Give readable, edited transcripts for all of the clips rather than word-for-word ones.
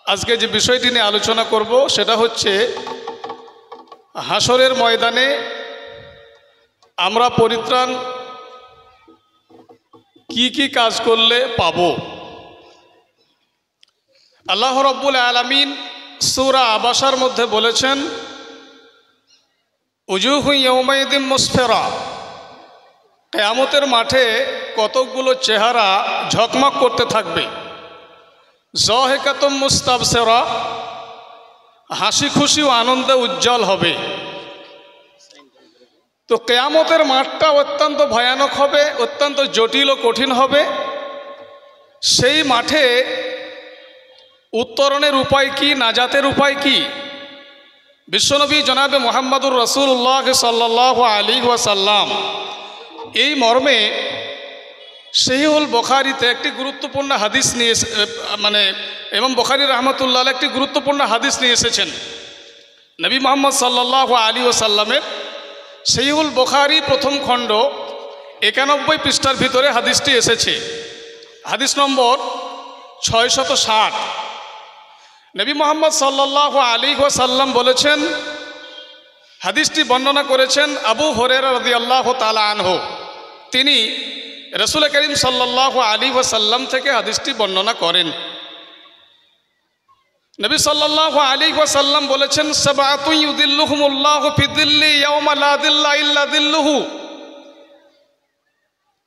আজকে যে বিষয়টি নিয়ে আলোচনা করব সেটা হচ্ছে হাসরের ময়দানে আমরা পরিত্রাণ কি কি কাজ করলে পাব। আল্লাহ রাব্বুল আলামিন সূরা আবাসার মধ্যে বলেছেন, উজুহু ইয়াউমাইদিন মুসফিরা, কিয়ামতের মাঠে কতকগুলো চেহারা ঝকমক করতে থাকবে। যাহিকাতুম মুস্তাবসিরা, হাসি খুশি ও আনন্দে উজ্জ্বল হবে। তো কিয়ামতের মাঠটা অত্যন্ত ভয়ানক হবে, অত্যন্ত জটিল ও কঠিন হবে। সেই মাঠে উত্তরণের উপায় কি, নাজাতের উপায় কি? বিশ্বনবী জনাবে মুহাম্মদুর রাসূলুল্লাহ সাল্লাল্লাহু আলাইহি ওয়াসাল্লাম এই মর্মে সহিহুল বুখারীতে একটি গুরুত্বপূর্ণ হাদিস নিয়ে ইমাম বুখারী রাহমাতুল্লাহ আলাইহি একটি গুরুত্বপূর্ণ হাদিস নিয়ে এসেছেন। নবী মুহাম্মদ সাল্লাল্লাহু আলাইহি ওয়াসাল্লামের সহিহুল বুখারী প্রথম খণ্ড 91 পৃষ্ঠার ভিতরে হাদিসটি এসেছে। হাদিস নম্বর 660। নবী মুহাম্মদ সাল্লাল্লাহু আলাইহি ওয়াসাল্লাম বলেছেন, হাদিসটি বর্ণনা করেছেন আবু হুরায়রা রাদিয়াল্লাহু তাআলা আনহু। তিনি রাসূল করিম সাল্লাল্লাহু আলাইহি ওয়াসাল্লাম থেকে হাদিসটি বর্ণনা করেন। নবী সাল্লাল্লাহু আলাইহি ওয়াসাল্লাম বলেছেন, সাবআতুন ইউদিল্লুহুমুল্লাহু ফি যিল্লি ইয়াওমা লা যিল্লা ইল্লা যিল্লুহু।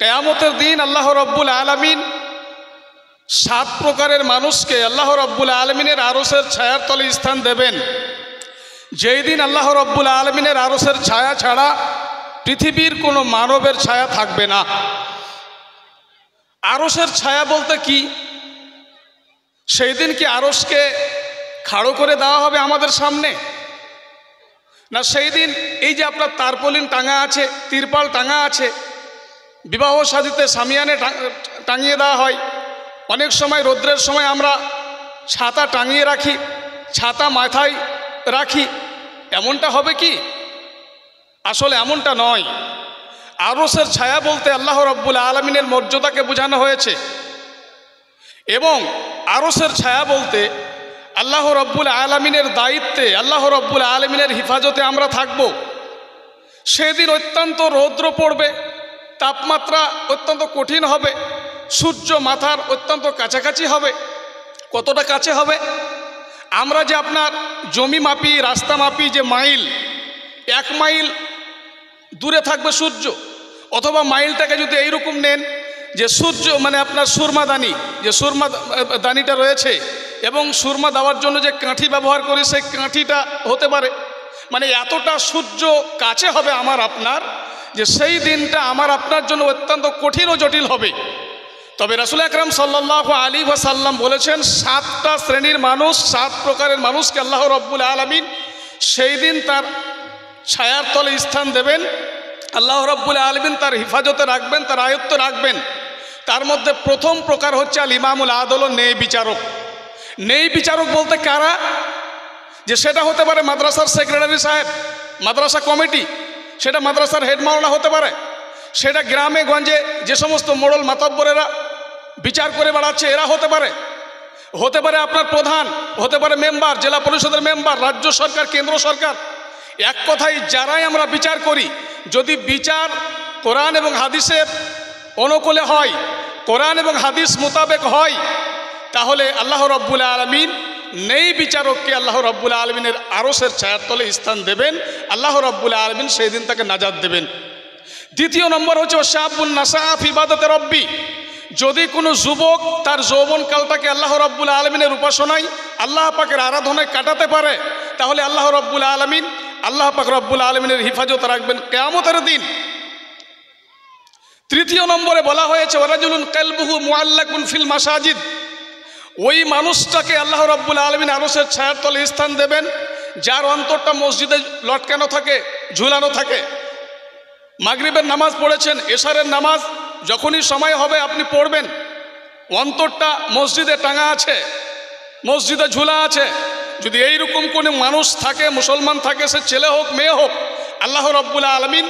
কিয়ামতের দিন আল্লাহ রাব্বুল আলামিন 7 প্রকারের মানুষকে আল্লাহ রাব্বুল আলামিনের আরশের ছায়ার তলে স্থান দেবেন। যেই দিন আল্লাহ রাব্বুল আলামিনের আরশের ছায়া ছাড়া পৃথিবীর কোনো মানবের ছায়া থাকবে না। আরশের ছায়া বলতে কি? সেই দিন কি আরশকে খাড়ো করে দেওয়া হবে আমাদের সামনে? না সেই দিন এই যে আপনার তারপলিন টাঙা আছে, তিরপাল টাঙা আছে, বিবাহ শাদীতে সামিয়ানে টাঙিয়ে দেওয়া হয়। অনেক সময় রৌদ্রের সময় আমরা ছাতা টাঙিয়ে রাখি, ছাতা মাথায় রাখি, এমনটা হবে কি? আসলে এমনটা নয়। আরশের ছায়া বলতে আল্লাহ রাব্বুল আলামিনের মর্যাদাকে বোঝানো হয়েছে, এবং আরশের ছায়া বলতে আল্লাহ রাব্বুল আলামিনের দায়িত্বে, আল্লাহ রাব্বুল আলামিনের হিফাজতে আমরা থাকব। সেদিন অত্যন্ত রৌদ্র পড়বে, তাপমাত্রা অত্যন্ত কঠিন হবে, সূর্য মাথার অত্যন্ত কাছাকাছি হবে। কতটা কাছে হবে? আমরা যে আপনার জমি মাপি, রাস্তা মাপি, যে মাইল, 1 মাইল দূরে থাকবে সূর্য, অথবা মাইলটাকে যদি এইরকম নেন যে সূর্য আপনার সুরমাদানি, যে সুরমাদানিটা রয়েছে, এবং সুরমা দেওয়ার জন্য যে কাঠি ব্যবহার করি, সেই কাঠিটা হতে পারে, এতটা সূর্য কাছে হবে আমার আপনার, যে সেই দিনটা আমার আপনার জন্য অত্যন্ত কঠিন ও জটিল হবে। তবে রাসূল আকরাম সাল্লাল্লাহু আলাইহি ওয়াসাল্লাম বলেছেন, 7টা শ্রেণীর মানুষ, 7 প্রকারের মানুষকে আল্লাহ রাব্বুল আলামিন সেই দিন তার ছায়ার তলে স্থান দেবেন। আল্লাহ রাব্বুল আলামিন তার হিফাজতে রাখবেন, তার আয়ত্তে রাখবেন। তার মধ্যে প্রথম প্রকার হচ্ছে আল ইমামুল আদল, ন্যায় বিচারক। ন্যায় বিচারক বলতে কারা? যে সেটা হতে পারে মাদ্রাসার সেক্রেটারি সাহেব, মাদ্রাসা কমিটি, সেটা মাদ্রাসার হেড মাওলানা হতে পারে, সেটা গ্রামে গঞ্জে যে সমস্ত মোড়ল মাতব্বরেরা বিচার করে বেড়াচ্ছে এরা হতে পারে, হতে পারে আপনার প্রধান, হতে পারে মেম্বার, জেলা পরিষদের মেম্বার, রাজ্য সরকার, কেন্দ্র সরকার। এক কথায় যারাই আমরা বিচার করি, যদি বিচার কোরআন এবং হাদিসের অনুকূলে হয়, কোরআন এবং হাদিস মোতাবেক হয়, তাহলে আল্লাহ রাব্বুল আলামিন নেই বিচারককে আল্লাহ রাব্বুল আলামিনের আরশের ছায়ার তলে স্থান দেবেন। আল্লাহ রাব্বুল আলামিন সেই দিন তাকে নাজাত দেবেন। দ্বিতীয় নম্বর হচ্ছে শাবুন নাসা ফি ইবাদাতি রাব্বি। যদি কোনো যুবক তার যৌবনকালটাকে আল্লাহ রাব্বুল আলামিনের উপাসনায়, আল্লাহ পাকের আরাধনায় কাটাতে পারে, তাহলে আল্লাহ রাব্বুল আলামিন, আল্লাহ পাক রাব্বুল আলামিনের হিফাজতে রাখবেন কিয়ামতের দিন। তৃতীয় নম্বরে বলা হয়েছে ওয়ারাজুলুন কলবুহু মুআল্লাকুন ফিল মাসাজিদ। ওই মানুষটাকে আল্লাহ রাব্বুল আলামিন আরশের ছায়ার তলে স্থান দেবেন, যার অন্তরটা মসজিদে লটকানো থাকে, ঝুলানো থাকে। মাগরিবের নামাজ পড়েছেন, এশারের নামাজ যখনই সময় হবে আপনি পড়বেন, অন্তরটা মসজিদে টাঙা আছে, মসজিদে ঝুলা আছে। যদি এইরকম কোনো মানুষ থাকে, মুসলমান থাকে, সে ছেলে হোক মেয়ে হোক, আল্লাহ রাব্বুল আলামিন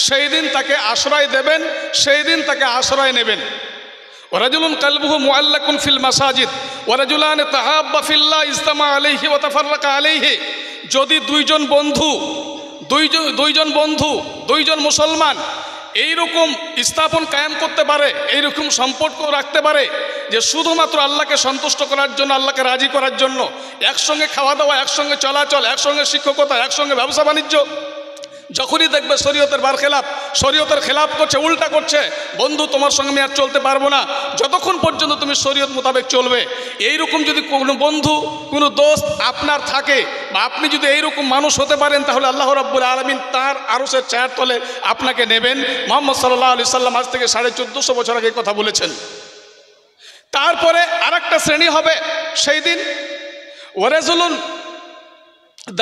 সেই দিন তাকে আশ্রয় দেবেন, সেই দিন তাকে আশ্রয় নেবেন। ওয়ারাজুলুন কালবুহু মুআল্লাকুন ফিল মাসাজিদ ওয়ারাজুলান তাহাব্বা ফিল্লাহ ইজতামা আলাইহি ওয়া তাফাররাকা আলাইহি। যদি দুইজন মুসলমান এইরকম স্থাপন কায়েম করতে পারে, এইরকম সম্পর্ক রাখতে পারে যে শুধুমাত্র আল্লাহকে সন্তুষ্ট করার জন্য, আল্লাহকে রাজি করার জন্য, একসঙ্গে খাওয়া দাওয়া, একসঙ্গে চলাচল, একসঙ্গে শিক্ষকতা, একসঙ্গে ব্যবসা বাণিজ্য, যখনই দেখবে শরীয়তের বারখেলাপ, শরীয়তের খেলাপ করছে, উল্টা করছে, বন্ধু তোমার সঙ্গে আমি আর চলতে পারবো না, যতক্ষণ পর্যন্ত তুমি শরীয়ত মোতাবেক চলবে। এইরকম যদি কোনো বন্ধু, কোনো দোস্ত আপনার থাকে, বা আপনি যদি এইরকম মানুষ হতে পারেন, তাহলে আল্লাহ রাব্বুল আলামিন তার আরশের ছায়ার তলে আপনাকে নেবেন। মুহাম্মদ সাল্লাল্লাহু আলাইহি সাল্লাম আজ থেকে 1450 বছর আগে কথা বলেছেন। তারপরে আরেকটা শ্রেণী হবে সেই দিন, ওয়ারাজুলুন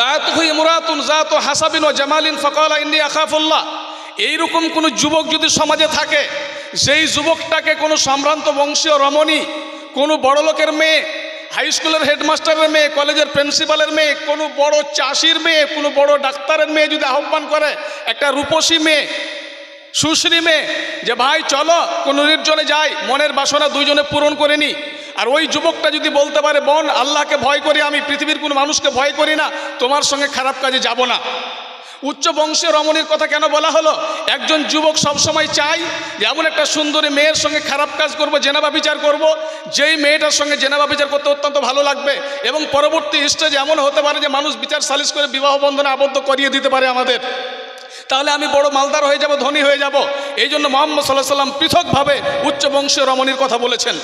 দাআতুহু ইমরাতুন যাতু হাসাবিন ওয়া জামালিন ফাকালা ইন্নী আখাফুল্লাহ। এইরকম কোনো যুবক যদি সমাজে থাকে, যেই যুবকটাকে কোনো সম্ভ্রান্ত বংশীয় রমণী, কোনো বড় লোকের মেয়ে, হাই স্কুলের হেডমাস্টারের মেয়ে, কলেজের প্রিন্সিপালের মেয়ে, কোনো বড় চাষির মেয়ে, কোনো বড় ডাক্তারের মেয়ে যদি আহ্বান করে, একটা রূপসী মেয়ে, সুশ্রী মেয়ে, যে ভাই চলো কোনো নির্জনে যাই, মনের বাসনা দুইজনে পূরণ করে নি। আর ওই যুবকটা যদি বলতে পারে, বোন আল্লাহকে ভয় করি আমি, পৃথিবীর কোনো মানুষকে ভয় করি না, তোমার সঙ্গে খারাপ কাজে যাব না। উচ্চ বংশীয় রমণীর কথা কেন বলা হলো? একজন যুবক সবসময় চাই যে এমন একটা সুন্দরী মেয়ের সঙ্গে খারাপ কাজ করব, জেনাবা বিচার করব, যেই মেয়েটার সঙ্গে জেনাবা বিচার করতে অত্যন্ত ভালো লাগবে, এবং পরবর্তী স্টেজ এমন হতে পারে যে মানুষ বিচার সালিশ করে বিবাহ বন্ধনে আবদ্ধ করিয়ে দিতে পারে আমাদের। তাহলে আমি বড় মালদার হয়ে যাব, ধনী হয়ে যাব। এই জন্য মুহাম্মদ সাল্লাল্লাহু আলাইহি সাল্লাম পৃথকভাবে উচ্চ বংশীয় রমণীর কথা বলেছেন।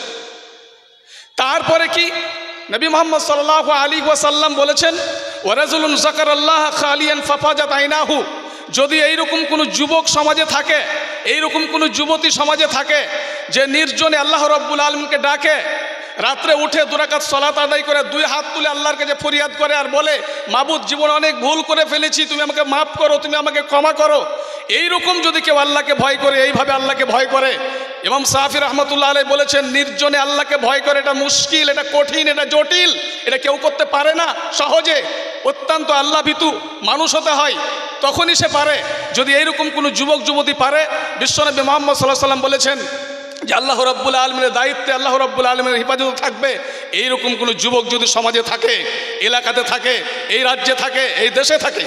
তারপরে কি নবী মুহাম্মদ সাল্লাল্লাহু আলাইহি ওয়াসাল্লাম বলেছেন, ওয়ারাজুলুন যাকারাল্লাহ খালিয়ান ফাফাজাত আইনাহু। যদি এইরকম কোনো যুবক সমাজে থাকে, এইরকম কোনো যুবতী সমাজে থাকে, যে নির্জনে আল্লাহ রাব্বুল আলামিনকে ডাকে, রাত্রে উঠে 2 রাকাত সালাত আদায় করে 2 হাত তুলে আল্লাহর কাছে ফরিয়াদ করে আর বলে, মাবুদ জীবনে অনেক ভুল করে ফেলেছি, তুমি আমাকে মাফ করো, তুমি আমাকে ক্ষমা করো। এইরকম যদি কেউ আল্লাহকে ভয় করে, এইভাবে আল্লাহকে ভয় করে, ইমাম শাফি রাহমাতুল্লাহ আলাইহি বলেছেন, নির্জনে আল্লাহকে ভয় করে এটা মুশকিল, এটা কঠিন, এটা জটিল, এটা কেউ করতে পারে না সহজে। অত্যন্ত আল্লাহ ভীতু মানুষ হতে হয়, তখনই সে পারে। যদি এইরকম কোনো যুবক যুবতী পারে, বিশ্বনবী মুহাম্মদ সাল্লাল্লাহু আলাইহি সাল্লাম বলেছেন যে আল্লাহ রাব্বুল আলামিনের দায়িত্বে, আল্লাহ রাব্বুল আলামিনের হিফাজতে থাকবে। এইরকম কোনো যুবক যদি সমাজে থাকে, এলাকাতে থাকে, এই রাজ্যে থাকে, এই দেশে থাকে।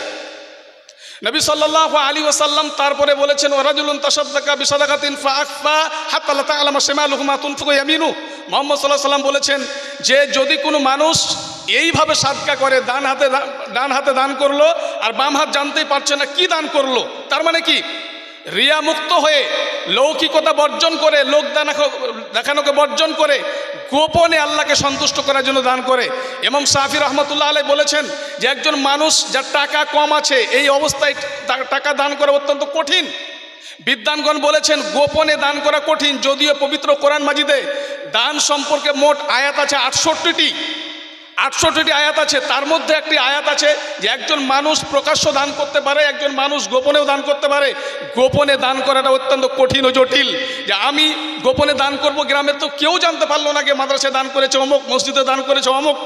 নবী সাল্লাল্লাহু আলাইহি ওয়াসাল্লাম তারপরে বলেছেন, ওয়ারাজুলুন তাসাদদাকা বিসাদাকাতিন ফাআখফা হাত্তা লা তা'লামা শিমালুহু মা তুনফিকু ইয়ামিনু। মুহাম্মদ সাল্লাল্লাহু আলাইহি ওয়াসাল্লাম বলেছেন যে যদি কোনো মানুষ এইভাবে সাদকা করে, ডান হাতে দান করলো আর বাম হাত জানতেই পারছে না কি দান করলো, তার মানে কি রিয়া মুক্ত হয়ে, লৌকিকতা বর্জন করে, লোক দেখানোকে বর্জন করে, গোপনে আল্লাহকে সন্তুষ্ট করার জন্য দান করে। ইমাম শাফি রাহমাতুল্লাহ আলাইহি বলেছেন যে একজন মানুষ যার টাকা কম আছে, এই অবস্থায় টাকা দান করা অত্যন্ত কঠিন। বিদ্বানগণ বলেছেন গোপনে দান করা কঠিন, যদিও পবিত্র কোরআন মাজিদে দান সম্পর্কে মোট আয়াত আছে 68টি আয়াত আছে। তার মধ্যে একটি আয়াত আছে যে একজন মানুষ প্রকাশ্য দান করতে পারে, একজন মানুষ গোপনেও দান করতে পারে। গোপনে দান করাটা অত্যন্ত কঠিন ও জটিল। যে আমি গোপনে দান করব, গ্রামের তো কেউ জানতে পারলো না যে মাদ্রাসায় দান করেছে অমুক, মসজিদে দান করেছে অমুক,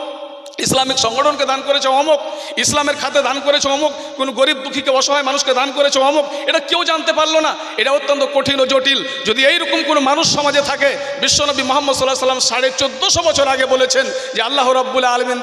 ইসলামিক সংগঠনকে দান করেছে অমুক, ইসলামের খাতে দান করেছে অমুক, কোনো গরিব দুঃখীকে অসহায় মানুষকে দান করেছে অমুক, এটা কেউ জানতে পারলো না। এটা অত্যন্ত কঠিন ও জটিল। যদি এইরকম কোনো মানুষ সমাজে থাকে, বিশ্বনবী মুহাম্মদ সাল্লাল্লাহু আলাইহি সাল্লাম 1450 বছর আগে বলেছেন যে আল্লাহ রাব্বুল আলামিন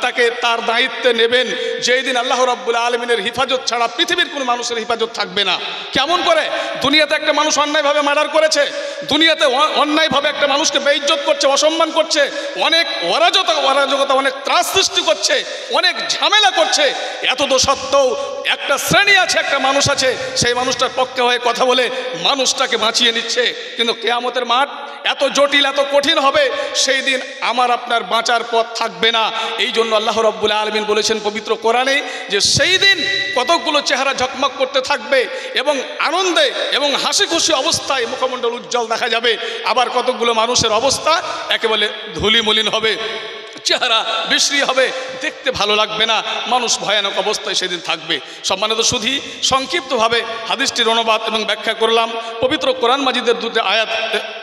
তাকে তার দায়িত্বে নেবেন, যেই দিন আল্লাহ রাব্বুল আলামিনের হিফাজত ছাড়া পৃথিবীর কোনো মানুষের হিফাজত থাকবে না। কেমন করে? দুনিয়াতে একটা মানুষ অন্যায়ভাবে মার্ডার করেছে, দুনিয়াতে অন্যায়ভাবে একটা মানুষকে বেইজ্জত করছে, অসম্মান করছে, অনেক অরাজকতা, অনেক ত্রাস সৃষ্টি করছে, অনেক ঝামেলা করছে। এত তো সত্ত্বেও একটা শ্রেণী আছে, একটা মানুষ আছে, সেই মানুষটার পক্ষে হয়ে কথা বলে মানুষটাকে বাঁচিয়ে নিচ্ছে। কিন্তু কিয়ামতের মাঠ এত জটিল, এত কঠিন হবে, সেই দিন আমার আপনার বাঁচার পথ থাকবে না। এই জন্য আল্লাহ রাব্বুল আলামিন বলেছেন পবিত্র কোরআনে যে সেই দিন কতকগুলো চেহারা ঝকমক করতে থাকবে এবং আনন্দে এবং হাসি খুশি অবস্থায় মুখমণ্ডল উজ্জ্বল দেখা যাবে, আবার কতকগুলো মানুষের অবস্থা একেবারে ধুলিমলিন হবে। চেহারা বিশ্রী হবে, দেখতে ভালো লাগবে না, মানুষ ভয়ানক অবস্থায় সেদিন থাকবে। সম্মানিত শুধু সংক্ষিপ্তভাবে হাদিসটির অনুবাদ এবং ব্যাখ্যা করলাম। পবিত্র কোরআন মাজিদের দুটো আয়াত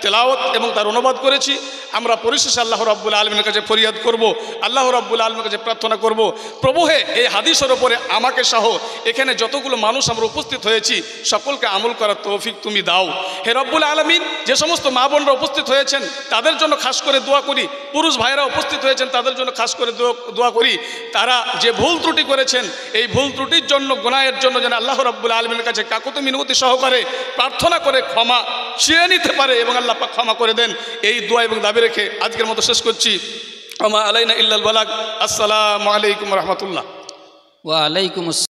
তেলাওয়াত এবং তার অনুবাদ করেছি। আমরা পরিশেষে আল্লাহ রাব্বুল আলামিনের কাছে ফরিয়াদ করব, আল্লাহ রাব্বুল আলামিনের কাছে প্রার্থনা করব, প্রভু হে এই হাদিসের ওপরে আমাকে সহ এখানে যতগুলো মানুষ আমরা উপস্থিত হয়েছি সকলকে আমল করার তৌফিক তুমি দাও। হে রব্বুল আলামিন, যে সমস্ত মা বোনরা উপস্থিত হয়েছেন তাদের জন্য খাস করে দোয়া করি, পুরুষ ভাইরা উপস্থিত হয়েছেন তাদের জন্য খাস করে দোয়া করি। তারা যে ভুল ত্রুটি করেছেন এই ভুল ত্রুটির জন্য, গুনাহের জন্য যেন আল্লাহ রাব্বুল আলামিনের কাছে কাকুতি মিনতি সহকারে প্রার্থনা করে ক্ষমা চেয়ে নিতে পারে এবং আল্লাহ পাক ক্ষমা করে দেন। এই দোয়া এবং দাবি রেখে আজকের মতো শেষ করছি। আমা আলাইনা ইল্লাল বালাগ। আসসালামু আলাইকুম ওয়া রাহমাতুল্লাহ। ওয়া আলাইকুম আসসালাম।